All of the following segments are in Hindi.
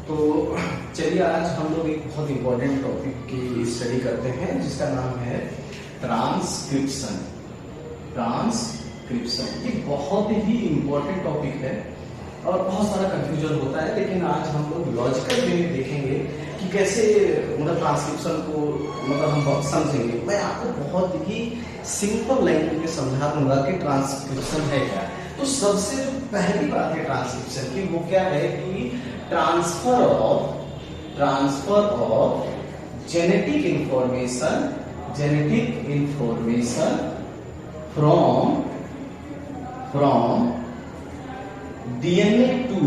तो चलिए आज हम लोग एक बहुत इंपॉर्टेंट टॉपिक की स्टडी करते हैं जिसका नाम है ट्रांसक्रिप्शन। ट्रांसक्रिप्शन ये बहुत ही इंपॉर्टेंट टॉपिक है और बहुत सारा कंफ्यूजन होता है, लेकिन आज हम लोग लॉजिकल वे में देखेंगे कि कैसे मतलब ट्रांसक्रिप्शन को मतलब हम समझेंगे। मैं आपको बहुत ही सिंपल लैंग्वेज में समझा दूंगा कि ट्रांसक्रिप्शन है क्या। तो सबसे जो पहली बात है ट्रांसक्रिप्शन की वो क्या है कि transfer of genetic information from DNA to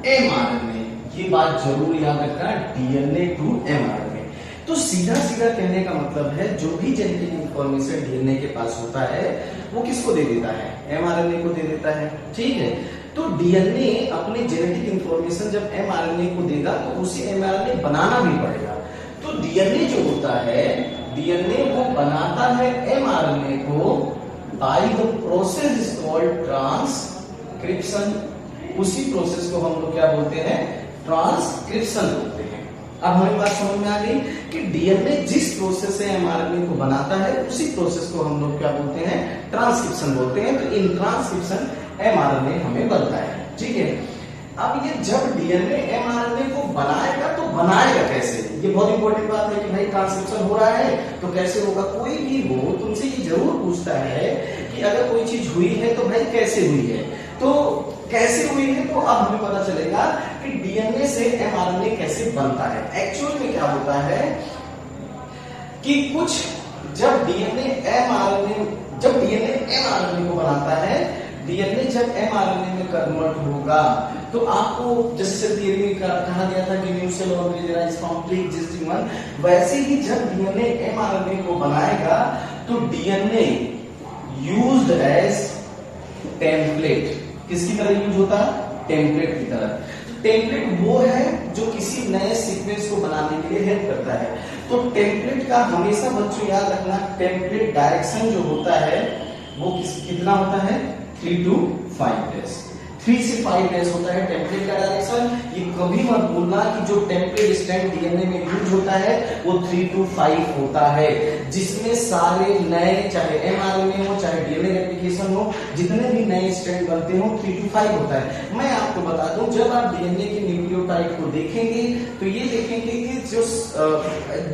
mRNA. ये बात जरूर याद रखना, डीएनए टू एमआरएनए। तो सीधा सीधा कहने का मतलब है जो भी जेनेटिक इंफॉर्मेशन डीएनए के पास होता है वो किसको दे देता है? एमआरएनए को दे देता है। ठीक है, तो डीएनए अपने जेनेटिक इंफॉर्मेशन जब एमआरएनए को देगा तो उसे एमआरएनए बनाना भी पड़ेगा। तो डीएनए जो होता है, डीएनए वो बनाता है एमआरएनए को by the process is called transcription. उसी प्रोसेस को हम लोग क्या बोलते हैं? ट्रांसक्रिप्शन बोलते हैं। अब हमें बात समझ में आ गई कि डीएनए जिस प्रोसेस से एमआरएनए को बनाता है उसी प्रोसेस को हम लोग क्या बोलते हैं? ट्रांसक्रिप्शन बोलते हैं। तो इन ट्रांसक्रिप्शन एमआरएनए हमें बनता है। ठीक है, अब ये जब डीएनए एमआरएनए को बनाएगा तो बनाएगा कैसे? ये बहुत इंपॉर्टेंट बात है कि भाई ट्रांसक्रिप्शन हो रहा है तो कैसे होगा। कोई भी हो तुमसे ये जरूर पूछता है कि अगर कोई चीज हुई है तो भाई कैसे हुई है। तो कैसे हुई है तो अब हमें पता चलेगा कि डीएनए से एमआरएनए कैसे बनता है। एक्चुअल में क्या होता है कि कुछ जब डीएनए एमआरएनए को बनाता है, डीएनए जब एमआरएनए में कन्वर्ट होगा तो आपको जैसे थियरी में कहा गया था कि new cell organise complete existing one, वैसे ही जब डीएनए एमआरएनए को बनाएगा तो डीएनए यूज्ड एज टेम्पलेट। किसकी तरह यूज होता है? टेम्पलेट की तरह। टेम्पलेट वो है जो किसी नए सीक्वेंस को बनाने के लिए हेल्प करता है। तो टेम्पलेट का हमेशा बच्चों याद रखना, टेम्पलेट डायरेक्शन जो होता है वो कितना होता है? 3 to 5 days। 3 से 5 days होता है टेम्पलेट का डायरेक्शन। ये कभी मत भूलना कि जो टेम्पलेट स्ट्रैंड डीएनए में यूज होता है वो 3 to 5 होता है, जिसमें सारे नए चाहे एमआरएनए हो चाहे डीएनए रेप्लिकेशन हो, जितने भी नए स्ट्रैंड बनते हो 3 to 5 होता है। मैं आपको बता दूं, जब आप डीएनए के न्यूक्लियोटाइड को देखेंगे तो ये देखेंगे कि जो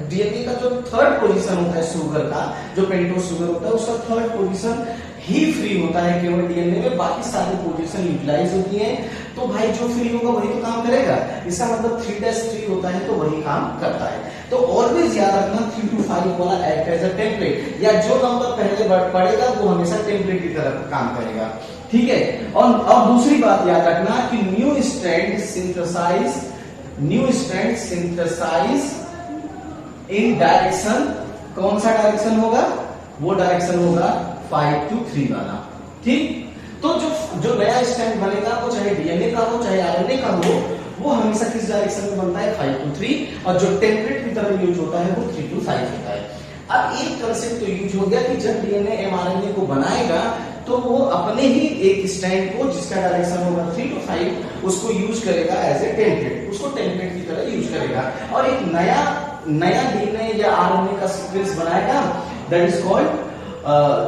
डीएनए का जो थर्ड पोजीशन होता है शुगर का, जो पेंटोज शुगर होता है उसका थर्ड पोजीशन ही फ्री होता है केवल डीएनए में, बाकी सारी पोजीशन यूटिलाइज होती है। तो भाई जो फ्री होगा वही तो काम करेगा। इसका मतलब 3' होता है तो वही काम करता है। तो ऑलवेज याद रखना 3 to 5 वाला एक्ट एज अ टेम्पलेट, या जो नंबर पहले पड़ेगा वो हमेशा टेम्पलेट की तरह काम करेगा। ठीक है, और दूसरी बात याद रखना कि new strand synthesise in direction, कौन सा डायरेक्शन होगा? वो डायरेक्शन होगा 5 to 3 वाला। ठीक, तो जो नया स्ट्रैंड बनेगा वो चाहे डीएनए का हो चाहे आरएनए का हो, वो हमेशा किस डायरेक्शन में बनता है? 5 to 3। और जो टेम्पलेट की तरह यूज होता है वो 3 to 5 होता है। अब एक कंसेप्ट तो यूज हो गया कि जब डीएनए एमआरएनए को बनाएगा तो वो अपने ही एक स्ट्रैंड को जिसका डायरेक्शन होगा 3 to 5 उसको यूज करेगा एज ए टेम्पलेट, उसको टेम्पलेट की तरह यूज करेगा और एक नया डीएनए या आरएनए का सीक्वेंस बनाएगा। That is called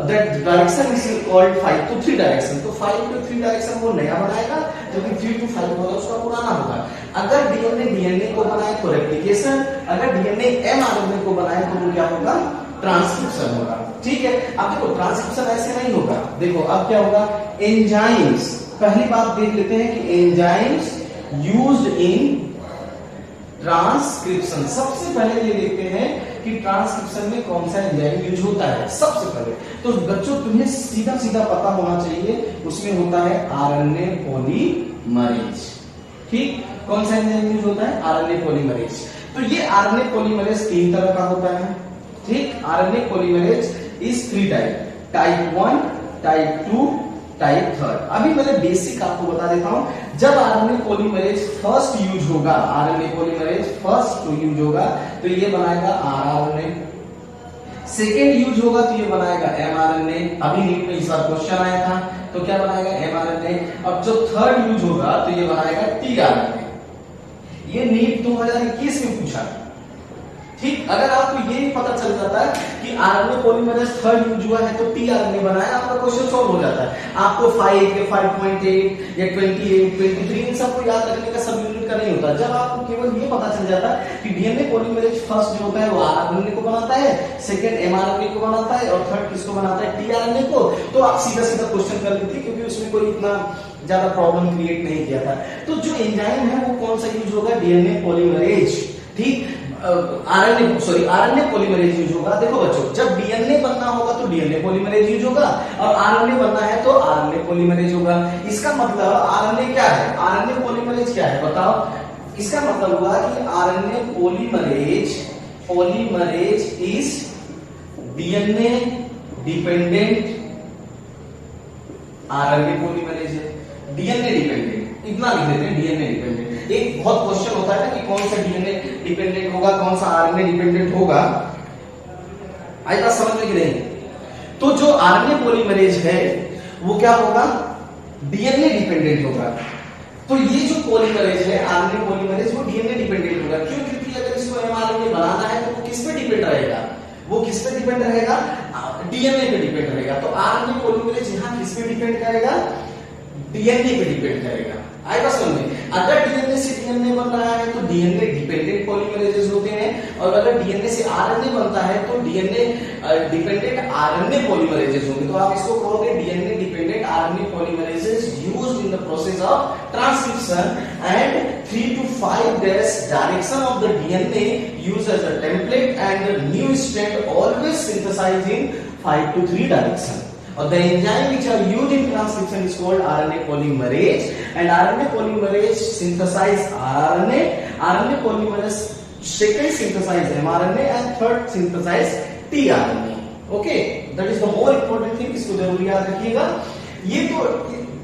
that direction is called 5 to 3 direction. तो 5 to 3 डायरेक्शन वो नया बनाएगा, जबकि 3 to 5 वाला उसका पुराना होगा। अगर डीएनए को बनाए तो रेप्लिकेशन, अगर डीएनए एमआरएनए को बनाए तो वो क्या होगा? ट्रांसक्रिप्शन होगा। ठीक है, अब देखो ट्रांसक्रिप्शन ऐसे नहीं होगा। देखो अब क्या होगा? एंजाइम्स, पहली बात देख लेते हैं कि एंजाइम्स यूज्ड इन ट्रांसक्रिप्शन। सबसे पहले ये देखते हैं कि ट्रांसक्रिप्शन में कौन सा एंजाइम यूज होता है सबसे पहले। तो बच्चों तुम्हें सीधा सीधा पता होना चाहिए, उसमें होता है आरएनए पॉलीमरेज। ठीक, कौन सा एंजाइम यूज होता है? RNA polymerase. तो ये आरएनए पॉलीमरेज 3 तरह का होता है। ठीक, RNA polymerase is 3 type, type 1, type 2, type 3। अभी मैंने बेसिक आपको बता देता हूं। जब आरएनए पॉलीमरेज फर्स्ट यूज होगा, आरएनए पॉलीमरेज फर्स्ट यूज होगा तो ये बनाएगा आरआरएनए। सेकेंड यूज होगा तो ये बनाएगा एमआरएनए। अभी नीट में इस बार क्वेश्चन आया था तो क्या बनाएगा? एमआरएनए। और जो थर्ड यूज होगा तो ये बनाएगा टीआरएनए। ये नीट 2021 में पूछा था। ठीक, अगर आपको ये पता चल जाता है कि आरएनए पॉलीमरेज थर्ड यूज हुआ है तो टीआरएनए बनाया, आपका क्वेश्चन सॉल्व हो जाता है। आपको 5 या 5.8 या 28, 23 इन सबको याद रखने का सब यूनिट का नहीं होता। जब आपको केवल ये पता चल जाता है कि डीएनए पॉलीमरेज फर्स्ट जो होता है वो आरएनए को बनाता है, सेकंड एमआरएनए को बनाता है और थर्ड किसको बनाता है, टीआरएनए को, तो आप सीधा सीधा क्वेश्चन कर लेते क्योंकि उसमें कोई इतना ज्यादा प्रॉब्लम क्रिएट नहीं किया था। तो जो एंजाइम है वो कौन सा यूज होगा, डीएनए पॉलीमरेज। ठीक, आरएनए पॉलीमरेज यूज होगा। देखो बच्चों, जब डीएनए बनना होगा तो डीएनए पॉलीमरेज यूज होगा और आरएनए बनना है तो आरएनए पॉलीमरेज होगा। इसका मतलब आरएनए क्या है, आरएनए पॉलीमरेज क्या है बताओ। इसका मतलब हुआ कि RNA polymerase is DNA dependent, RNA polymerase है डीएनए डिपेंडेंट, इतना लिख देते हैं डीएनए डिपेंडेंट। एक बहुत क्वेश्चन होता है ना कि कौन सा डीएनए डिपेंडेंट होगा, कौन सा आरएनए डिपेंडेंट होगा, आई बात समझ में कि नहीं। तो जो आरएनए पॉलीमरेज है वो क्या होगा, डीएनए डिपेंडेंट होगा। तो ये जो पॉलीमरेज है आरएनए पॉलीमरेज वो डीएनए डिपेंडेंट होगा। क्यों, क्योंकि अगर इसको एमआरएनए बनाना है तो वो किस पे डिपेंड रहेगा, वो किस पे डिपेंड रहेगा, डीएनए पे डिपेंड रहेगा। तो आरएनए पॉलीमरेज यहां किस पे डिपेंड करेगा, डीएनए पे डिपेंड करेगा। आएगा समझ में। अगर डीएनए से डीएनए बन रहा है तो डीएनए डिपेंडेंट पॉलीमरेजेस होते हैं और अगर डीएनए से आरएनए बनता है तो डीएनए डिपेंडेंट आरएनए पॉलीमरेजेस होंगे। तो आप इसको कहोगे DNA dependent RNA polymerases used in the process of transcription and 3 to 5 days direction of the DNA used as a template and the new strand always synthesized in 5 to 3 direction. Or the enzyme which are used in transcription is called RNA polymerase, and RNA polymerase synthesize RNA. RNA polymerase second synthesize mRNA and third synthesize tRNA. Okay, that is the more important thing. इसको जरूर याद रखिएगा। ये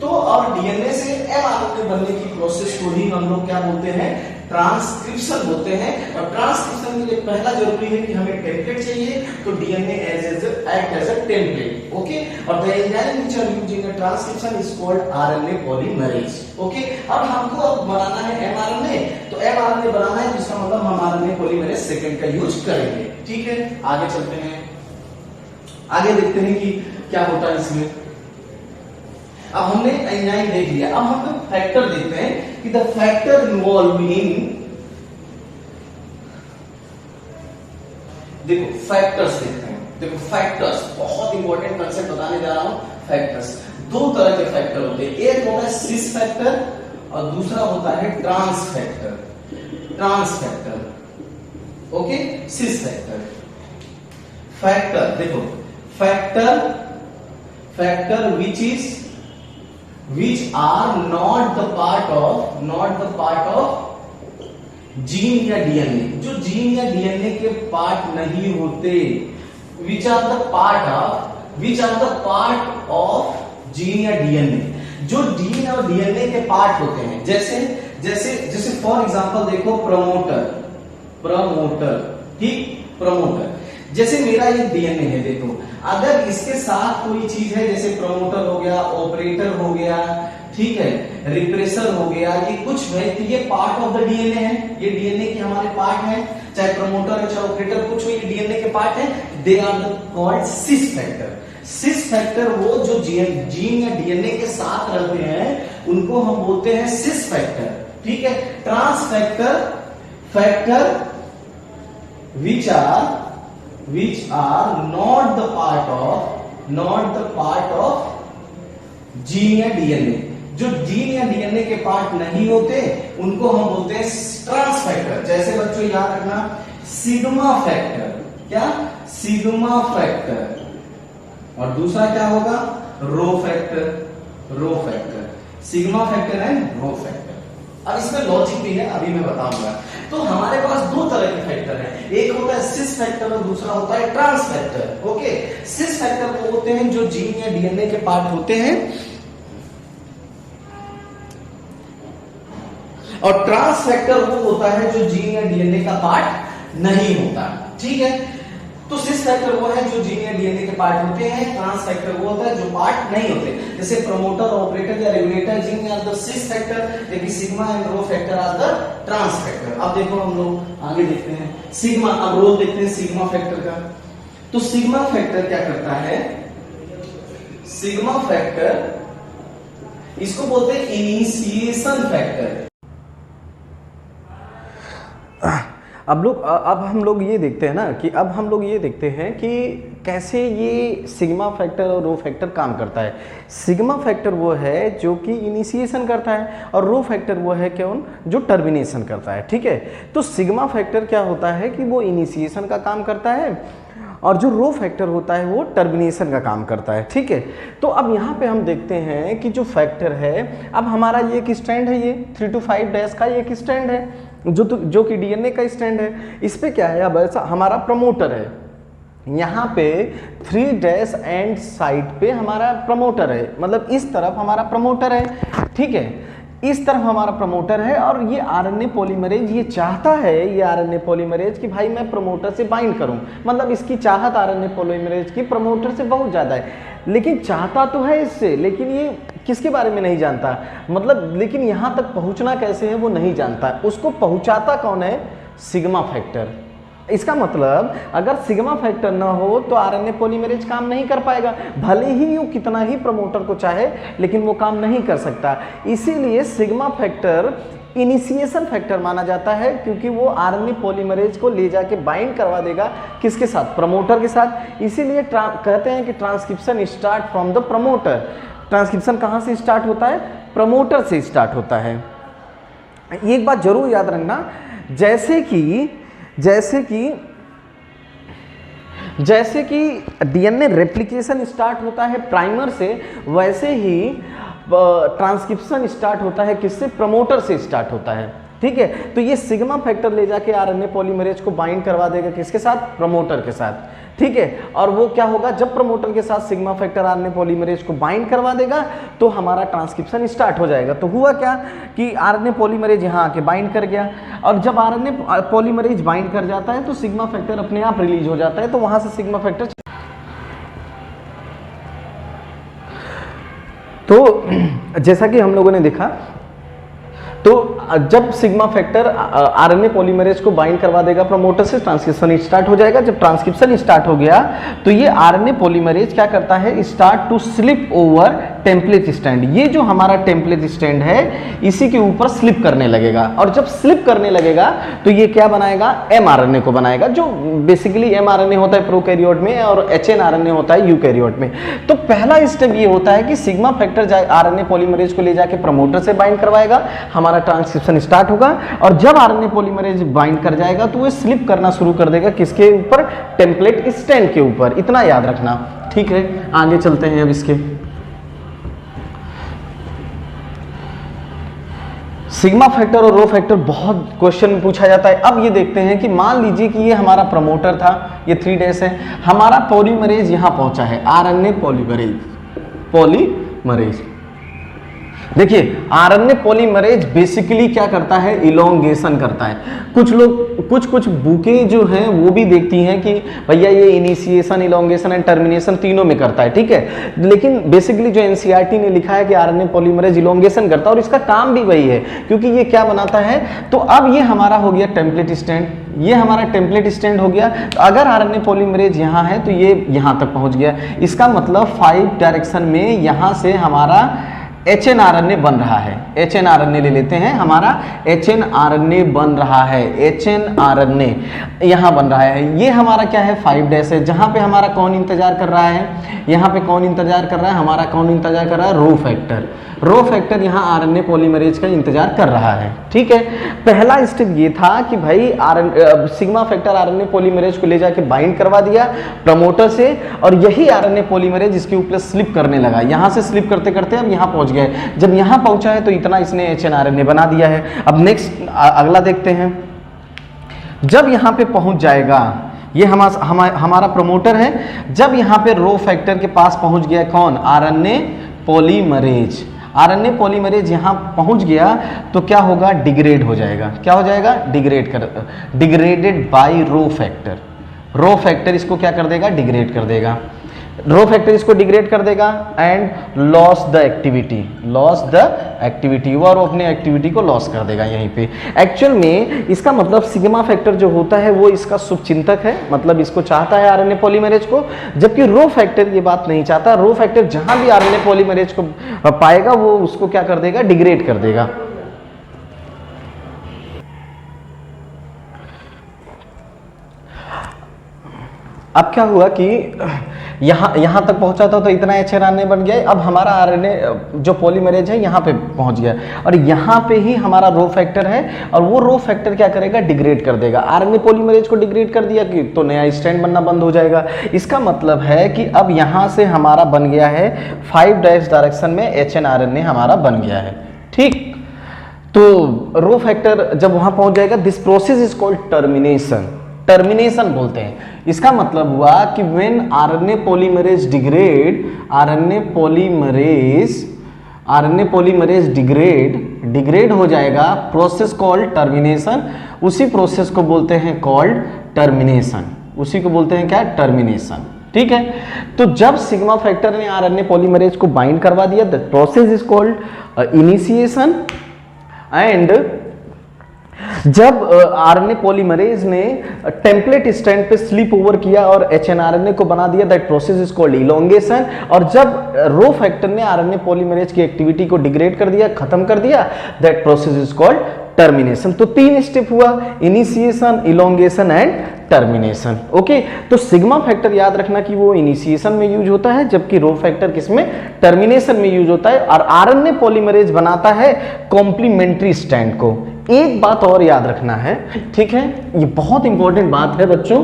तो और डीएनए से एमआरएनए बनने की प्रोसेस को ही हम लोग क्या बोलते हैं, ट्रांसक्रिप्शन बोलते हैं। और ट्रांसक्रिप्शन के लिए पहला जरूरी है कि हमें टेम्पलेट चाहिए, तो DNA act as a template. Okay, और the enzyme which are used in the transcription is called RNA polymerase. Okay, अब हमको अब बनाना है एमआरएनए, तो एमआरएनए बनाना है जिसका मतलब हम आरएनए पॉलीमरेज सेकंड का यूज करेंगे। ठीक है, आगे चलते हैं, आगे देखते हैं कि क्या होता है इसमें। अब हमने एंजाइम देख लिया, अब हम लोग फैक्टर देखते हैं कि द फैक्टर इन्वॉल्व इन, देखो फैक्टर्स देखते हैं। देखो फैक्टर्स बहुत इंपॉर्टेंट कंसेप्ट बताने जा रहा हूं। फैक्टर्स दो तरह के फैक्टर होते हैं, एक होता है सिस फैक्टर और दूसरा होता है trans factor. Trans factor, okay, cis factor. Factor देखो, factor which are not the part of gene या डीएनए, जो जीन या डीएनए के पार्ट नहीं होते, which are the part of gene या डीएनए, जो जीन और डीएनए के पार्ट होते हैं। जैसे फॉर एग्जांपल देखो प्रमोटर, ठीक, प्रमोटर। जैसे मेरा ये डीएनए है, देखो अगर इसके साथ कोई चीज है, जैसे प्रमोटर हो गया, ऑपरेटर हो गया, ठीक है, रिप्रेसर हो गया, ये कुछ है तो ये पार्ट ऑफ द डीएनए है, ये डीएनए के हमारे पार्ट है, चाहे प्रमोटर है चाहे ऑपरेटर, कुछ हो, ये डीएनए के पार्ट है। They are called cis factor. Cis factor वो जो जीन या डीएनए के साथ रहते हैं उनको हम बोलते हैं सिस फैक्टर। ठीक है, trans factor which are not the part of gene या डीएनए, जो जीन या डीएनए के पार्ट नहीं होते उनको हम बोलते हैं ट्रांस फैक्टर। जैसे बच्चों याद रखना, सिग्मा फैक्टर, क्या, सिग्मा फैक्टर, और दूसरा क्या होगा, rho factor, sigma factor and rho factor. अब इसमें लॉजिक भी है, अभी मैं बताऊंगा। तो हमारे पास दो तरह के फैक्टर हैं, एक होता है सिस फैक्टर और दूसरा होता है trans factor. Okay, cis factor वो होते हैं जो जीन या डीएनए के पार्ट होते हैं और ट्रांस फैक्टर वो होता है जो जीन या डीएनए का पार्ट नहीं होता। ठीक है, तो सिस फैक्टर वो है जो जीन या डीएनए के पार्ट होते हैं, ट्रांस फैक्टर वो होता है जो पार्ट नहीं होते, जैसे प्रमोटर, ऑपरेटर या regulator gene are the cis factor, लेकिन sigma and rho factor are the trans factor. अब देखो हम लोग आगे देखते हैं सिग्मा, अब रोल देखते हैं सिग्मा फैक्टर का। तो सिग्मा फैक्टर क्या करता है, सिग्मा फैक्टर इसको बोलते हैं इनिशिएशन फैक्टर। अब हम लोग ये देखते हैं ना कि अब हम लोग ये देखते हैं कि कैसे ये सिग्मा फैक्टर और रो फैक्टर काम करता है। सिग्मा फैक्टर वो है जो कि इनिशिएशन करता है और रो फैक्टर वो है कौन, जो टर्मिनेशन करता है। ठीक है, तो सिग्मा फैक्टर क्या होता है कि वो इनिशिएशन का काम करता है और जो रो फैक्टर होता है वो टर्मिनेशन का काम करता है। ठीक है, तो अब यहाँ पे हम देखते हैं कि जो फैक्टर है, अब हमारा ये एक स्टैंड है, ये 3 to 5 डैश का एक स्टैंड है जो कि डीएनए का स्टैंड है। इस पे क्या है, अब ऐसा हमारा प्रमोटर है, यहाँ पे 3 डैश एंड साइड पे हमारा प्रमोटर है, मतलब इस तरफ हमारा प्रमोटर है। ठीक है, इस तरफ हमारा प्रमोटर है और ये आरएनए पॉलीमरेज ये चाहता है, ये आरएनए पॉलीमरेज कि भाई मैं प्रमोटर से बाइंड करूं, मतलब इसकी चाहत आरएनए पॉलीमरेज की प्रमोटर से बहुत ज़्यादा है, लेकिन चाहता तो है इससे, लेकिन ये किसके बारे में नहीं जानता, मतलब लेकिन यहाँ तक पहुँचना कैसे है वो नहीं जानता। उसको पहुँचाता कौन है, सिग्मा फैक्टर। इसका मतलब अगर सिग्मा फैक्टर ना हो तो आरएनए पॉलीमरेज काम नहीं कर पाएगा, भले ही वो कितना ही प्रमोटर को चाहे लेकिन वो काम नहीं कर सकता। इसीलिए सिग्मा फैक्टर इनिशिएशन फैक्टर माना जाता है, क्योंकि वो आरएनए पॉलीमरेज को ले जाके बाइंड करवा देगा किसके साथ, प्रमोटर के साथ। इसीलिए कहते हैं कि transcription start from the promoter. Transcription कहाँ से स्टार्ट होता है, प्रमोटर से स्टार्ट होता है। एक बात जरूर याद रखना, जैसे कि डीएनए रेप्लिकेशन स्टार्ट होता है प्राइमर से, वैसे ही ट्रांसक्रिप्शन स्टार्ट होता है किससे, प्रमोटर से स्टार्ट होता है। ठीक है, तो ये सिग्मा फैक्टर ले जाके आरएनए पॉलीमरेज को बाइंड करवा देगा किसके साथ, प्रमोटर के साथ। ठीक है, और वो क्या होगा, जब प्रमोटर के साथ सिग्मा फैक्टर आरएनए पॉलीमरेज को बाइंड करवा देगा तो हमारा ट्रांसक्रिप्शन स्टार्ट हो जाएगा। तो हुआ क्या कि आरएनए पॉलीमरेज यहाँ आके बाइंड कर गया, और जब आरएनए पॉलीमरेज बाइंड कर जाता है तो सिग्मा फैक्टर अपने आप रिलीज हो जाता है, तो वहां से सिग्मा फैक्टर। तो जैसा कि हम लोगों ने देखा, तो जब सिग्मा फैक्टर आरएनए पॉलीमरेज को बाइंड करवा देगा प्रमोटर से, ट्रांसक्रिप्शन स्टार्ट हो जाएगा। जब ट्रांसक्रिप्शन स्टार्ट हो गया तो ये आरएनए पॉलीमरेज क्या करता है, start to slip over template strand. ये जो हमारा टेम्पलेट स्टैंड है इसी के ऊपर स्लिप करने लगेगा, और जब स्लिप करने लगेगा तो ये क्या बनाएगा, एमआरएनए को बनाएगा, जो बेसिकली एमआरएनए होता है प्रोकैरियोट में और एचएनआरएनए होता है यूकैरियोट में। तो पहला स्टेप ये होता है कि सिग्मा फैक्टर आरएनए पॉलीमरेज को ले जाके प्रमोटर से बाइंड करवाएगा, हमारा ट्रांसक्रिप्शन स्टार्ट होगा, और जब आरएनए पॉलीमरेज बाइंड कर जाएगा तो वो स्लिप करना शुरू कर देगा किसके ऊपर, टेम्पलेट स्टैंड के ऊपर। इतना याद रखना। ठीक है, आगे चलते हैं अब इसके। सिग्मा फैक्टर और रो फैक्टर बहुत क्वेश्चन में पूछा जाता है। अब ये देखते हैं कि मान लीजिए कि ये हमारा प्रमोटर था, ये 3 डैश है, हमारा पॉलीमरेज यहां पहुंचा है, आरएनए पॉलीमरेज। देखिए आरएनए पॉलीमरेज बेसिकली क्या करता है, इलोंगेशन करता है। कुछ लोग कुछ बुकें जो हैं वो भी देखती हैं कि भैया ये इनिशिएशन, इलोंगेशन एंड टर्मिनेशन तीनों में करता है। ठीक है, लेकिन बेसिकली जो एनसीईआरटी ने लिखा है कि आरएनए पॉलीमरेज इलोंगेशन करता है, और इसका काम भी वही है, क्योंकि ये क्या बनाता है। तो अब ये हमारा हो गया टेम्पलेट स्टैंड, ये हमारा टेम्पलेट स्टैंड हो गया। तो अगर आरएनए पॉलीमरेज यहाँ है तो ये यहाँ तक पहुँच गया। इसका मतलब 5 डायरेक्शन में यहाँ से हमारा एचएनआरएनए बन रहा है। एचएनआरएनए ले लेते हैं, हमारा एचएनआरएनए बन रहा है, एचएनआरएनए यहाँ बन रहा है। ये हमारा क्या है, 5 डैश है, जहाँ पे हमारा कौन इंतजार कर रहा है, यहाँ पे कौन इंतजार कर रहा है, हमारा कौन इंतजार कर रहा है, रो फैक्टर। रो फैक्टर यहाँ आरएनए पॉलीमरेज का इंतजार कर रहा है। ठीक है, पहला स्टेप ये था कि भाई सिग्मा फैक्टर आरएनए पॉलीमरेज को ले जाके बाइंड करवा दिया प्रमोटर से, और यही आरएनए पॉलीमरेज इसके ऊपर स्लिप करने लगा। यहाँ से स्लिप करते करते अब यहाँ पहुँच गए। जब यहाँ पहुँचा है तो इतना इसने एचएनआरएनए बना दिया है। अब नेक्स्ट अगला देखते हैं, जब यहाँ पे पहुँच जाएगा, ये हमारा प्रमोटर है, जब यहाँ पे रो फैक्टर के पास पहुँच गया कौन, आरएनए पॉलीमरेज। आरएनए पॉलीमरेज यहाँ पहुँच गया तो क्या होगा, डिग्रेड हो जाएगा। क्या हो जाएगा, degraded by rho factor. Rho factor इसको क्या कर देगा, डिग्रेड कर देगा, रो फैक्टर इसको डिग्रेड कर देगा एंड लॉस द एक्टिविटी, वह अपने एक्टिविटी को लॉस कर देगा यहीं पे। एक्चुअल में इसका मतलब सिग्मा फैक्टर जो होता है वो इसका शुभचिंतक है, मतलब इसको चाहता है आरएनए पॉलीमरेज को, जबकि रो फैक्टर ये बात नहीं चाहता। रो फैक्टर जहां भी आरएनए पॉलीमरेज को पाएगा वो उसको क्या कर देगा, डिग्रेड कर देगा। अब क्या हुआ कि यहां तक पहुंचा था तो इतना एचआरएनए बन गया, अब हमारा आरएनए जो पॉलीमरेज है यहां पे पहुंच गया और यहां पे ही हमारा रो फैक्टर है और वो रो फैक्टर क्या करेगा, डिग्रेड कर देगा। आरएनए पॉलीमरेज को डिग्रेड कर दिया कि तो नया स्ट्रैंड बनना बंद हो जाएगा। इसका मतलब है कि अब यहां से हमारा बन गया है 5' डायरेक्शन में एचएनआरएनए हमारा बन गया है, ठीक। तो रो फैक्टर जब वहां पहुंच जाएगा, this process is called termination बोलते हैं। इसका मतलब हुआ कि व्हेन आरएनए पॉलीमरेज डिग्रेड हो जाएगा, प्रोसेस कॉल्ड टर्मिनेशन, उसी प्रोसेस को बोलते हैं कॉल्ड टर्मिनेशन, उसी को बोलते हैं क्या, टर्मिनेशन, ठीक है। तो जब सिग्मा फैक्टर ने आरएनए पॉलीमरेज को बाइंड करवा दिया, the process is called initiation. And जब आरएनए पॉलीमरेज ने template strand pay slip over किया और एचएनआरएनए को बना दिया, that process is called elongation. और जब रो फैक्टर ने आरएनए पॉलीमरेज की एक्टिविटी को डिग्रेड कर दिया, खत्म कर दिया, that process is called termination. तो 3 स्टेप हुआ, initiation, elongation and termination. Okay, तो सिग्मा फैक्टर याद रखना कि वो इनिशिएशन में यूज होता है, जबकि रो फैक्टर किसमें, टर्मिनेशन में यूज होता है। और आरएनए पॉलीमरेज बनाता है कॉम्प्लीमेंट्री स्ट्रैंड को। एक बात और याद रखना है, ठीक है, ये बहुत इंपॉर्टेंट बात है बच्चों,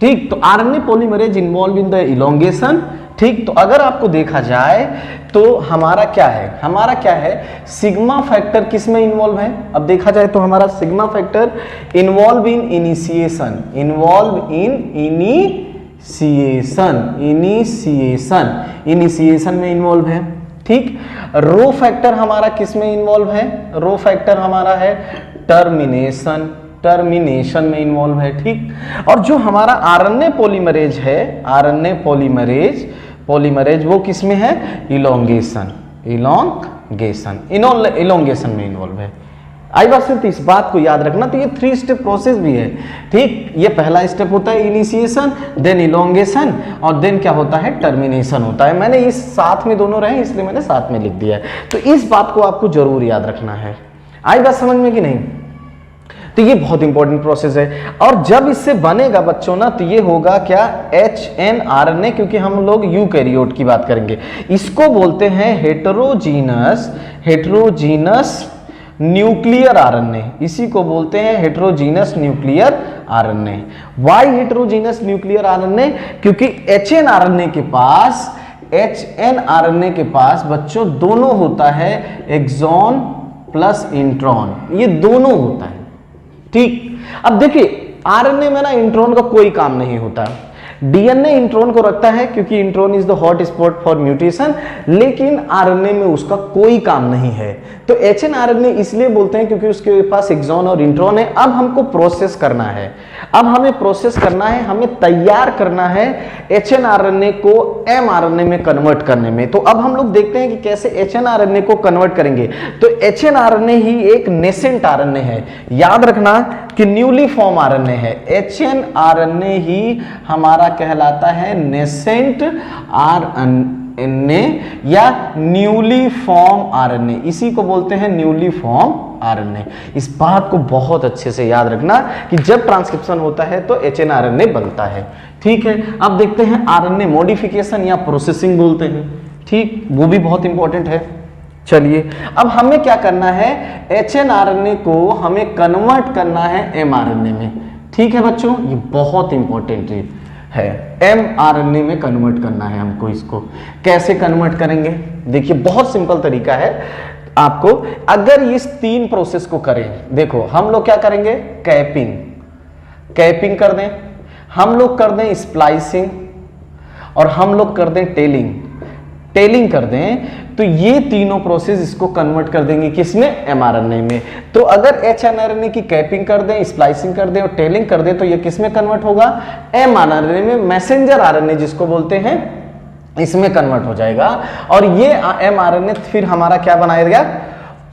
ठीक। तो RNA polymerase involve in the elongation, ठीक। तो अगर आपको देखा जाए तो हमारा क्या है, सिग्मा फैक्टर किस में इन्वॉल्व है, अब देखा जाए तो हमारा sigma factor involve in initiation में इन्वॉल्व है, ठीक। रो फैक्टर हमारा किस में इन्वॉल्व है, रो फैक्टर हमारा है टर्मिनेशन में इन्वॉल्व है, ठीक। और जो हमारा आरएनए पॉलीमरेज है, आरएनए पॉलीमरेज वो किस में है, इलोंगेशन में इन्वॉल्व है। आई बात सिर्फ इस बात को याद रखना। तो ये 3 स्टेप प्रोसेस भी है, ठीक। ये पहला स्टेप होता है इनिशिएशन, देन इलोंगेशन और देन क्या होता है, टर्मिनेशन होता है। मैंने इस साथ में दोनों रहे इसलिए मैंने साथ में लिख दिया है। तो इस बात को आपको जरूर याद रखना है। आई बात समझ में कि नहीं? तो ये बहुत इंपॉर्टेंट प्रोसेस है। और जब इससे बनेगा बच्चों ना, तो ये होगा क्या, एचएनआरएनए, क्योंकि हम लोग यूकैरियोट की बात करेंगे। इसको बोलते हैं हेटेरोजीनस न्यूक्लियर आरएनए, इसी को बोलते हैं heterogeneous nuclear RNA. Why heterogeneous nuclear RNA? क्योंकि एचएनआरएनए के पास बच्चों दोनों होता है, एक्सॉन प्लस इंट्रॉन, ये दोनों होता है, ठीक। अब देखिए आरएनए में ना इंट्रॉन का कोई काम नहीं होता। डीएनए इंट्रॉन को रखता है क्योंकि intron is the hot spot for mutation, लेकिन आरएनए में उसका कोई काम नहीं है। तो एचएनआरएनए इसलिए बोलते हैं क्योंकि उसके पास एक्सॉन और इंट्रॉन है। अब हमको प्रोसेस करना है, हमें तैयार करना है एचएनआरएनए को एमआरएनए में कन्वर्ट करने में। तो अब हम लोग देखते हैं कि कैसे एचएनआरएनए को कन्वर्ट करेंगे। तो एचएनआरएनए ही एक नेसेंट आरएनए है, याद रखना कि न्यूली फॉर्म आरएनए है। एचएनआरएनए ही हमारा कहलाता है नेसेंट आरएनए या न्यूली फॉर्म आरएनए, इसी को बोलते हैं न्यूली फॉर्म आरएनए। इस बात को बहुत अच्छे से याद रखना कि जब ट्रांसक्रिप्शन होता है तो एचएनआरएनए बनता है, ठीक है। अब देखते हैं आरएनए मॉडिफिकेशन या प्रोसेसिंग बोलते हैं, ठीक, वो भी बहुत इंपॉर्टेंट है। चलिए अब हमें क्या करना है, एचएनआरएनए को हमें कन्वर्ट करना है एमआरएनए में, ठीक है बच्चों, ये बहुत इंपॉर्टेंट है। एमआरएनए में कन्वर्ट करना है हमको। इसको कैसे कन्वर्ट करेंगे, देखिए बहुत सिंपल तरीका है आपको। अगर इस 3 प्रोसेस को करें, देखो हम लोग क्या करेंगे, कैपिंग कर दें, हम लोग कर दें स्प्लाइसिंग और हम लोग कर दें टेलिंग कर दें, तो ये तीनों प्रोसेस इसको कन्वर्ट कर देंगे किसमें, mRNA में। तो अगर hNRNA की कैपिंग कर दें, स्प्लाइसिंग कर दें और टेलिंग कर दें तो ये किसमें कन्वर्ट होगा, mRNA में, मैसेंजर RNA जिसको बोलते हैं, इसमें कन्वर्ट हो जाएगा। और ये mRNA फिर हमारा क्या बनाएगा,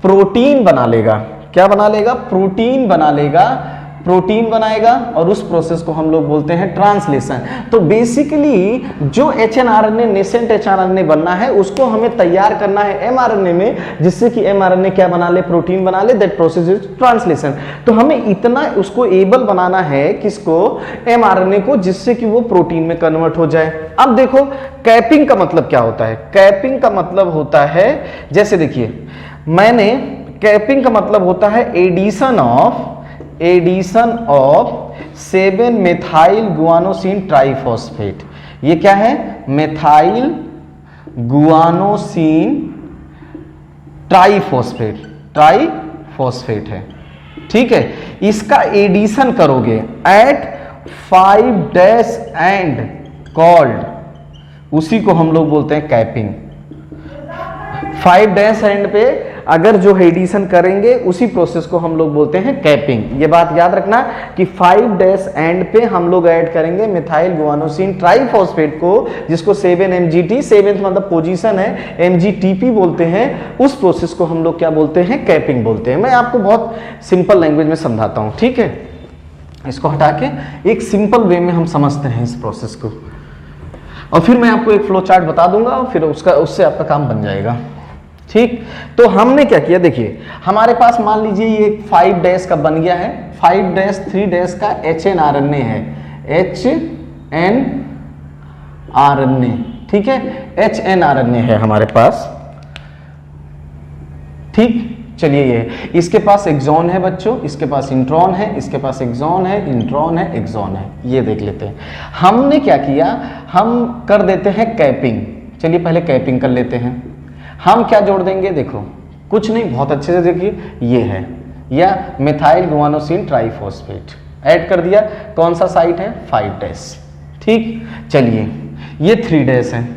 प्रोटीन बना लेगा। क्या बना लेगा, प्रोटीन बना लेगा, प्रोटीन बनाएगा और उस प्रोसेस को हम लोग बोलते हैं ट्रांसलेशन। तो बेसिकली जो hNRNA, नेसेंट hNRNA बनना है उसको हमें तैयार करना है mRNA में, जिससे कि mRNA क्या बना ले, प्रोटीन बना ले, दैट प्रोसेस इज ट्रांसलेशन। तो हमें इतना उसको एबल बनाना है किसको, mRNA को, जिससे कि वो प्रोटीन में कन्वर्ट हो जाए। अब देखो कैपिंग का मतलब क्या होता है, कैपिंग का मतलब होता है, जैसे देखिए मैंने, कैपिंग का मतलब होता है addition of 7 methyl guanosine triphosphate. ये क्या है, मेथाइल गुआनोसिन ट्राइफॉस्फेट है, ठीक है। इसका एडिशन करोगे एट 5' एंड कॉल्ड, उसी को हम लोग बोलते हैं कैपिंग। 5' एंड पे अगर जो एडिशन करेंगे उसी प्रोसेस को हम लोग बोलते हैं कैपिंग। ये बात याद रखना कि 5' एंड पे हम लोग ऐड करेंगे मिथाइल गुआनोसिन ट्राइफॉस्फेट को, जिसको 7-MGT, 7th मतलब पोजीशन है, MGTP बोलते हैं, उस प्रोसेस को हम लोग क्या बोलते हैं, कैपिंग बोलते हैं। मैं आपको बहुत सिंपल लैंग्वेज में समझाता हूं, ठीक है। इसको हटा के एक सिंपल वे में हम समझते हैं इस प्रोसेस को, और फिर मैं आपको एक फ्लो चार्ट बता दूंगा और फिर उससे आपका काम बन जाएगा, ठीक। तो हमने क्या किया, देखिए हमारे पास मान लीजिए ये 5' का बन गया है, 5' 3' का hNRNA है, hNRNA, ठीक है, hNRNA है हमारे पास, ठीक। चलिए ये इसके पास एक्सॉन है बच्चों, इसके पास इंट्रॉन है, इसके पास एक्सॉन है, इंट्रॉन है, एक्सॉन है, ये देख लेते हैं। हमने क्या किया, हम कर देते हैं कैपिंग। चलिए पहले कैपिंग कर लेते हैं। हम क्या जोड़ देंगे, देखो कुछ नहीं, बहुत अच्छे से देखिए, ये है या मिथाइल गुआनोसिन ट्राइफॉस्फेट, ऐड कर दिया। कौन सा साइट है, 5', ठीक। चलिए ये 3' है।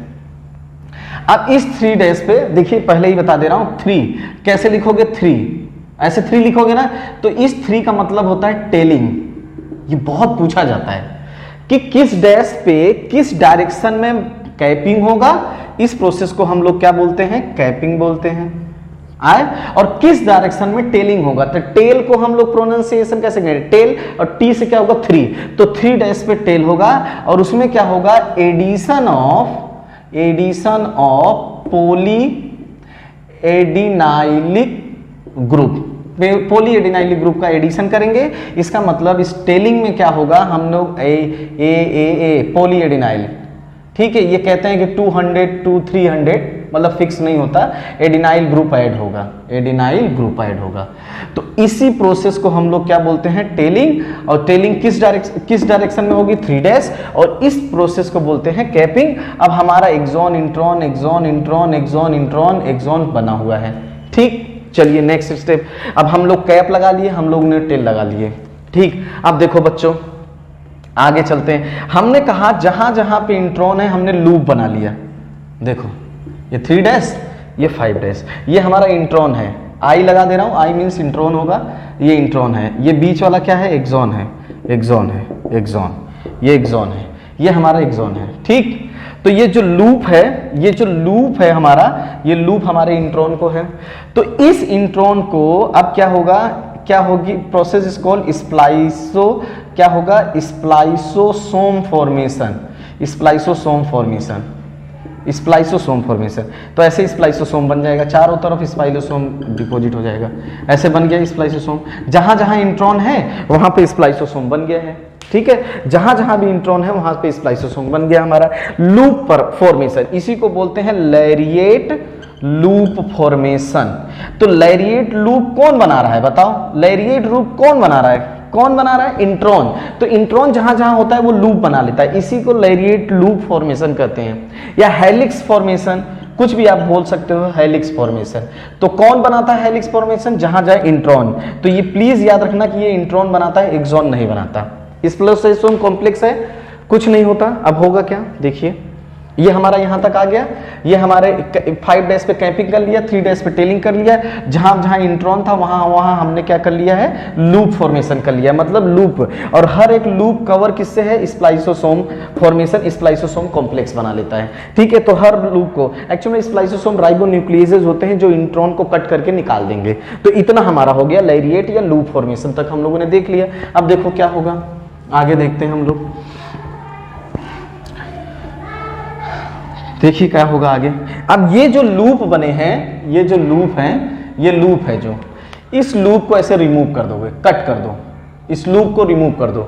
अब इस 3' पे देखिए, पहले ही बता दे रहा हूं, 3 कैसे लिखोगे, 3 ऐसे 3 लिखोगे ना, तो इस 3 का मतलब होता है टेलिंग। ये बहुत पूछा जाता है कि किस डैश पे किस डायरेक्शन में कैपिंग होगा, इस प्रोसेस को हम लोग क्या बोलते हैं, कैपिंग बोलते हैं। आए, और किस डायरेक्शन में टेलिंग होगा, तो टेल को हम लोग प्रोनाउंसिएशन कैसे करेंगे, टेल और टी से क्या होगा, 3, तो 3' पे टेल होगा, और उसमें क्या होगा, addition of poly adenylic group, poly adenylic group का एडिशन करेंगे। इसका मतलब इस टेलिंग में क्या होगा, हम लोग ए पॉली एडिनाइल, ठीक है। ये कहते हैं कि 200 to 300 मतलब फिक्स नहीं होता, एडिनाइल ग्रुप ऐड होगा, एडिनाइल ग्रुप ऐड होगा। तो इसी प्रोसेस को हम लोग क्या बोलते हैं, टेलिंग। और टेलिंग किस डायरेक्शन में होगी, 3', और इस प्रोसेस को बोलते हैं कैपिंग। अब हमारा exon intron, exon intron, exon intron, exon बना हुआ है, ठीक। चलिए नेक्स्ट स्टेप, अब हम लोग कैप लगा लिए, हम लोग ने टेल लगा लिए, ठीक। अब देखो बच्चों आगे चलते हैं। हमने कहा जहां जहां पे इंट्रॉन है हमने लूप बना लिया। देखो ये 3', ये 5', ये हमारा इंट्रॉन है, आई लगा दे रहा हूं, आई मीन्स इंट्रॉन होगा, ये इंट्रॉन है। ये बीच वाला क्या है, एक्सॉन है, एक्सॉन है, एक्सॉन, ये एक्सॉन है, ये हमारा एक्सॉन है, ठीक। तो ये जो लूप है, ये जो लूप है हमारा, ये लूप हमारे इंट्रॉन को है। तो इस इंट्रॉन को अब क्या होगा, क्या होगी, प्रोसेस इज कॉल्ड स्प्लाइसो, क्या होगा, spliceosome formation, spliceosome formation, spliceosome formation. तो ऐसे स्प्लाइसोसोम बन जाएगा, चारों तरफ स्प्लाइसोसोम डिपॉजिट हो जाएगा, ऐसे बन गया स्प्लाइसोसोम। जहां जहां इंट्रॉन है वहां पे स्प्लाइसोसोम बन गया है, ठीक है। जहां जहां भी इंट्रॉन है वहां पे स्प्लाइसोसोम बन गया हमारा। लूप पर फॉर्मेशन, इसी को बोलते हैं लैरिएट लूप फॉर्मेशन। तो लैरिएट लूप कौन बना रहा है, बताओ, लैरिएट लूप कौन बना रहा है, कौन बना रहा है, इंट्रॉन। तो इंट्रॉन जहां जहां होता है वो लूप बना लेता है, इसी को लैरिएट लूप फॉर्मेशन कहते हैं, या हेलिक्स फॉर्मेशन, कुछ भी आप बोल सकते हो, हेलिक्स फॉर्मेशन। तो कौन बनाता है हेलिक्स फॉर्मेशन, जहां जाए इंट्रॉन। तो ये प्लीज याद रखना कि ये इंट्रॉन बनाता है, एक्सॉन नहीं बनाता। स्प्लाइसोसोम कॉम्प्लेक्स है, कुछ नहीं होता। अब होगा क्या, देखिए ये हमारा यहां तक आ गया, ये हमारे 5 डैश पे कैपिंग कर लिया, 3 डैश पे टेलिंग कर लिया, जहां जहां इंट्रॉन था वहां हमने क्या कर लिया है, लूप फॉर्मेशन कर लिया, मतलब लूप, और हर एक लूप कवर किससे है, स्प्लाइसोसोम फॉर्मेशन, स्प्लाइसोसोम कॉम्प्लेक्स बना लेता है, ठीक है। तो हर लूप को एक्चुअली स्प्लाइसोसोम राइबोन्यूक्लियेजेस होते हैं जो इंट्रॉन को कट करके निकाल देंगे। तो इतना हमारा हो गया लैरिएट या लूप फॉर्मेशन तक हम लोगों ने देख लिया। अब देखो क्या होगा, आगे देखते हैं हम लोग, देखिए क्या होगा आगे। अब ये जो लूप बने हैं, ये जो लूप हैं, ये लूप है जो, इस लूप को ऐसे रिमूव कर दोगे, कट कर दो, इस लूप को रिमूव कर दो,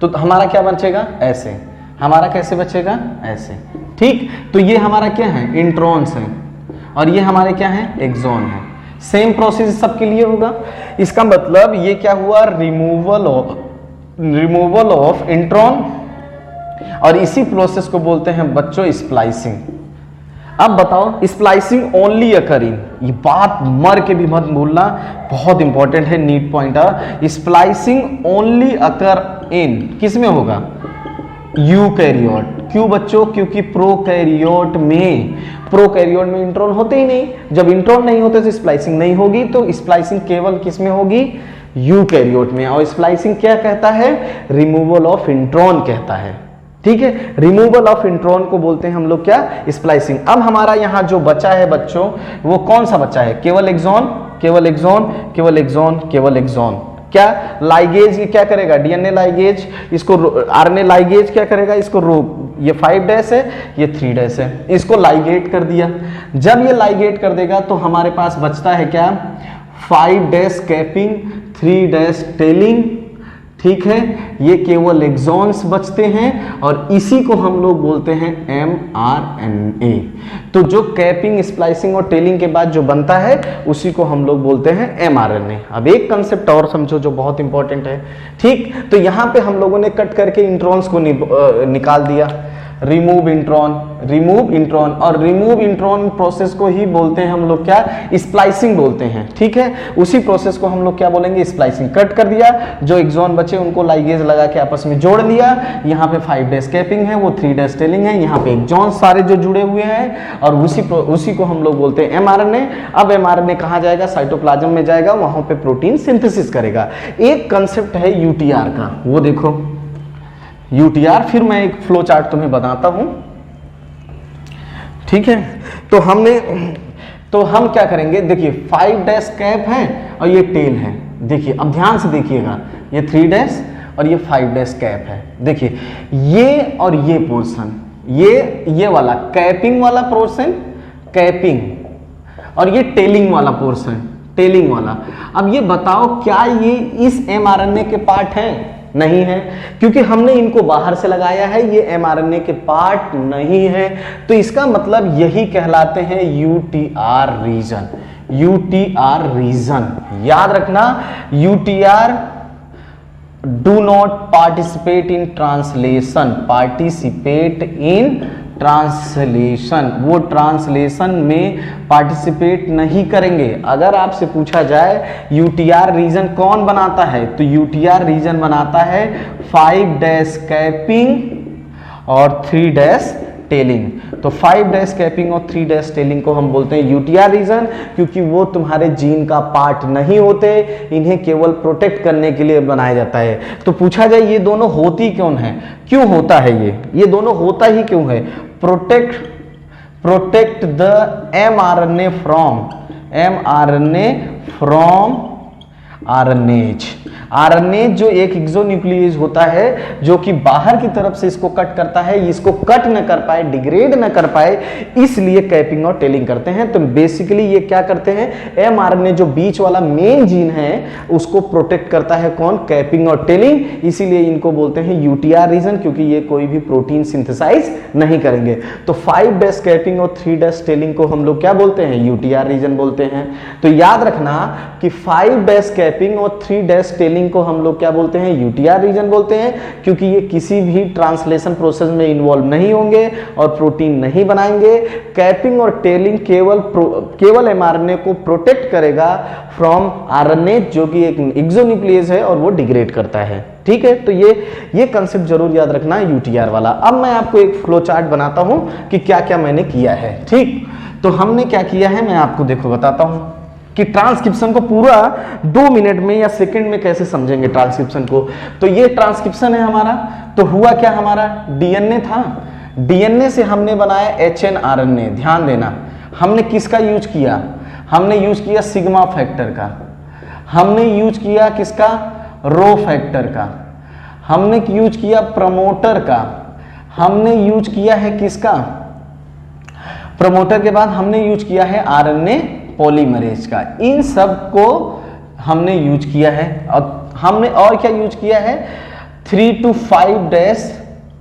तो हमारा क्या बचेगा, ऐसे, हमारा कैसे बचेगा, ऐसे, ठीक। तो ये हमारा क्या है, इंट्रॉन्स है, और ये हमारे क्या है, एक्सॉन है। सेम प्रोसेस सबके लिए होगा। इसका मतलब ये क्या हुआ, रिमूवल ऑफ इंट्रॉन, और इसी प्रोसेस को बोलते हैं बच्चों स्प्लाइसिंग। अब बताओ, स्प्लाइसिंग ओनली अकर इन, ये बात मर के भी मत भूलना, बहुत इंपॉर्टेंट है, नीट पॉइंटर। स्प्लाइसिंग ओनली अकर इन किस में होगा, यूकैरियोट। क्यों बच्चों, क्योंकि प्रोकैरियोट में इंट्रॉन होते ही नहीं, जब इंट्रॉन नहीं होते तो स्प्लाइसिंग नहीं होगी, तो स्प्लाइसिंग केवल किस में होगी, यूकैरियोट में। और स्प्लाइसिंग क्या कहता है, रिमूवल ऑफ इंट्रॉन कहता है, ठीक है। रिमूवल ऑफ इंट्रॉन को बोलते हैं हम लोग क्या, स्प्लाइसिंग। अब हमारा यहां जो बचा है बच्चों, वो कौन सा बचा है, केवल एक्सॉन, केवल एक्सॉन, केवल एक्सॉन, केवल एक्सॉन। क्या लाइगेज ये क्या करेगा, डीएनए लाइगेज, इसको आरएनए लाइगेज क्या करेगा, इसको रोक, ये 5 डैश है, ये 3 डैश है, इसको लाइगेट कर दिया। जब ये लाइगेट कर देगा तो हमारे पास बचता है क्या, 5 डैश कैपिंग, 3 डैश टेलिंग, ठीक है। ये केवल एक्सॉन्स बचते हैं, और इसी को हम लोग बोलते हैं mRNA। तो जो कैपिंग, स्प्लाइसिंग और टेलिंग के बाद जो बनता है उसी को हम लोग बोलते हैं mRNA। अब एक कंसेप्ट और समझो जो बहुत इंपॉर्टेंट है, ठीक। तो यहां पे हम लोगों ने कट करके इंट्रॉन्स को निकाल दिया, रिमूव इंट्रॉन, और रिमूव इंट्रॉन प्रोसेस को ही बोलते हैं हम लोग क्या, स्प्लाइसिंग बोलते हैं, ठीक है। उसी प्रोसेस को हम लोग क्या बोलेंगे, स्प्लाइसिंग। कट कर दिया, जो एक्सॉन बचे उनको लाइगेज लगा के आपस में जोड़ दिया, यहाँ पे 5 डैश कैपिंग है, वो 3 डैश टेलिंग है, यहाँ पे एक्सॉन सारे जो जुड़े हुए हैं, और उसी को हम लोग बोलते हैं mRNA। अब mRNA कहाँ जाएगा, साइटोप्लाज्म में जाएगा, वहां पे प्रोटीन सिंथेसिस करेगा। एक कंसेप्ट है यूटीआर का, वो देखो यूटीआर, फिर मैं एक फ्लो चार्ट तुम्हें बताता हूं, ठीक है। तो हम क्या करेंगे, देखिए 5 डैश कैप है और ये टेल है, देखिए अब ध्यान से देखिएगा, ये 3 डैश और ये 5 डैश कैप है। देखिए ये और ये पोर्शन, ये वाला कैपिंग वाला पोर्शन, कैपिंग, और ये टेलिंग वाला पोर्शन, टेलिंग वाला। अब ये बताओ क्या ये इस mRNA के पार्ट हैं, नहीं है, क्योंकि हमने इनको बाहर से लगाया है, ये mRNA के पार्ट नहीं है। तो इसका मतलब यही कहलाते हैं यूटीआर रीजन, यूटीआर रीजन। याद रखना, UTR do not participate in translation, participate in translation, वो ट्रांसलेशन में पार्टिसिपेट नहीं करेंगे। अगर आपसे पूछा जाए यूटीआर रीजन कौन बनाता है, तो यूटीआर रीजन बनाता है 5 डैश कैपिंग और 3 डैश टेलिंग। तो 5 डैश कैपिंग और 3 डैश टेलिंग को हम बोलते हैं यूटीआर रीजन, क्योंकि वो तुम्हारे जीन का पार्ट नहीं होते, इन्हें केवल प्रोटेक्ट करने के लिए बनाया जाता है। तो पूछा जाए ये दोनों होती क्यों है, क्यों होता है ये दोनों होता ही क्यों है, protect the mRNA from RNAs। RNA जो एक एक्सोन्यूक्लियेज होता है जो कि बाहर की तरफ से इसको कट करता है, इसको कट न कर पाए, डिग्रेड न कर पाए, इसलिए कैपिंग और टेलिंग करते हैं। तो बेसिकली ये क्या करते हैं, mRNA जो बीच वाला मेन जीन है उसको प्रोटेक्ट करता है कौन, कैपिंग और टेलिंग। इसीलिए इनको बोलते हैं यूटीआर रीजन, क्योंकि ये कोई भी प्रोटीन सिंथेसाइज नहीं करेंगे। तो 5 डैश कैपिंग और 3 डैश टेलिंग को हम लोग क्या बोलते हैं, यूटीआर रीजन बोलते हैं। तो याद रखना कि 5 डैश कैपिंग और 3 डैश टेलिंग टेलिंग को हम लोग क्या बोलते हैं, यूटीआर रीजन बोलते हैं, क्योंकि ये किसी भी ट्रांसलेशन प्रोसेस में इन्वॉल्व नहीं होंगे और प्रोटीन नहीं बनाएंगे। कैपिंग और टेलिंग केवल एमआरएनए को प्रोटेक्ट करेगा फ्रॉम आरएनए, जो कि एक एक्सोन्यूक्लियस है और वो डिग्रेड करता है। ठीक है, तो ये कंसेप्ट जरूर याद रखना है यूटीआर वाला। अब मैं आपको एक फ्लो चार्ट बनाता हूं कि क्या क्या मैंने किया है। ठीक, तो हमने क्या किया है मैं आपको देखो बताता हूं कि ट्रांसक्रिप्शन को पूरा 2 मिनट में या सेकंड में कैसे समझेंगे ट्रांसक्रिप्शन को। तो ये ट्रांसक्रिप्शन है हमारा। तो हुआ क्या, हमारा डीएनए था, डीएनए से हमने बनाया एचएनआरएनए। ध्यान देना, हमने किसका यूज किया, हमने यूज किया सिग्मा फैक्टर का, हमने यूज किया किसका, रो फैक्टर का, हमने यूज किया प्रमोटर का, हमने यूज किया है किसका, प्रमोटर के बाद हमने यूज किया है आरएनए पॉलीमरेज का। इन सब को हमने यूज किया है। और हमने और क्या यूज किया है, 3 to 5 डैश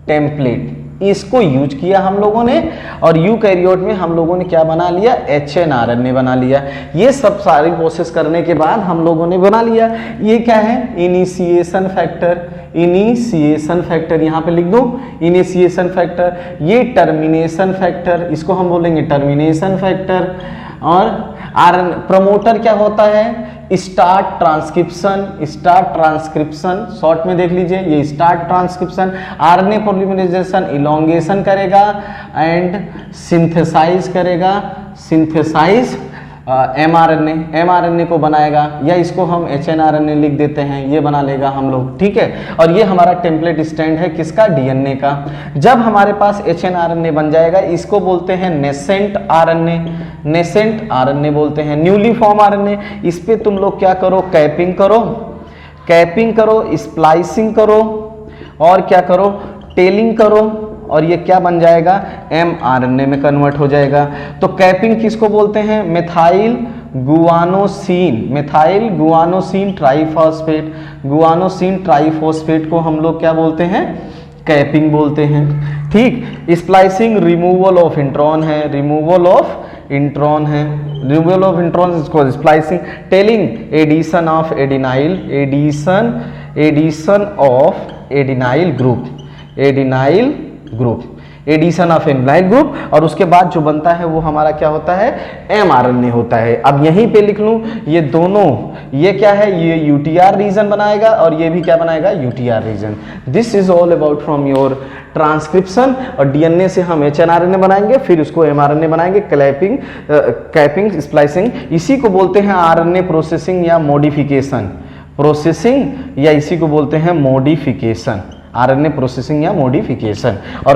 टेम्पलेट, इसको यूज किया हम लोगों ने। और यूकैरियोट में हम लोगों ने क्या बना लिया, एचएनआरएनए बना लिया। ये सब सारी प्रोसेस करने के बाद हम लोगों ने बना लिया। ये क्या है, इनिशिएशन फैक्टर, इनिशिएशन फैक्टर यहां पे लिख दो, इनिशिएशन फैक्टर। ये टर्मिनेशन फैक्टर, इसको हम बोलेंगे टर्मिनेशन फैक्टर। और आरएन प्रमोटर क्या होता है, start transcription, start transcription short में देख लीजिए, ये start transcription. RNA polymerisation elongation करेगा एंड सिंथेसाइज करेगा, सिंथेसाइज एमआरएनए, एमआरएनए को बनाएगा, या इसको हम एचएनआरएनए लिख देते हैं, ये बना लेगा हम लोग। ठीक है, और ये हमारा टेम्पलेट स्टैंड है किसका, डीएनए का। जब हमारे पास एचएनआरएनए बन जाएगा, इसको बोलते हैं नेसेंट आरएनए, नेसेंट आरएनए बोलते हैं, न्यूली फॉर्म आरएनए। इस पे तुम लोग क्या करो, कैपिंग करो, कैपिंग करो, स्प्लाइसिंग करो, और क्या करो, टेलिंग करो, और ये क्या बन जाएगा, एमआरएनए में कन्वर्ट हो जाएगा। तो कैपिंग किसको बोलते हैं, methyl guanosine, methyl guanosine triphosphate, guanosine triphosphate को हम लोग क्या बोलते हैं, कैपिंग बोलते हैं। ठीक, स्प्लाइसिंग रिमूवल ऑफ इंट्रॉन है, रिमूवल ऑफ इंट्रॉन है, रिमूवल ऑफ इंट्रॉन इसको splicing. Tailing addition of adenyl, addition, addition of adenyl group, adenyl group, addition of adenyl group. और उसके बाद जो बनता है वो हमारा क्या होता है, एमआरएनए होता है। अब यहीं पे लिख लूं, ये दोनों, ये क्या है, ये यूटीआर रीजन बनाएगा और ये भी क्या बनाएगा, UTR region. This is all about from your transcription. और डीएनए से हम एचएनआरएनए बनाएंगे, फिर उसको एमआरएनए बनाएंगे, क्लैपिंग, कैपिंग, स्प्लाइसिंग। इसी को बोलते हैं आरएनए प्रोसेसिंग या मॉडिफिकेशन, प्रोसेसिंग, या इसी को बोलते हैं मॉडिफिकेशन, आरएनए प्रोसेसिंग या मॉडिफिकेशन। और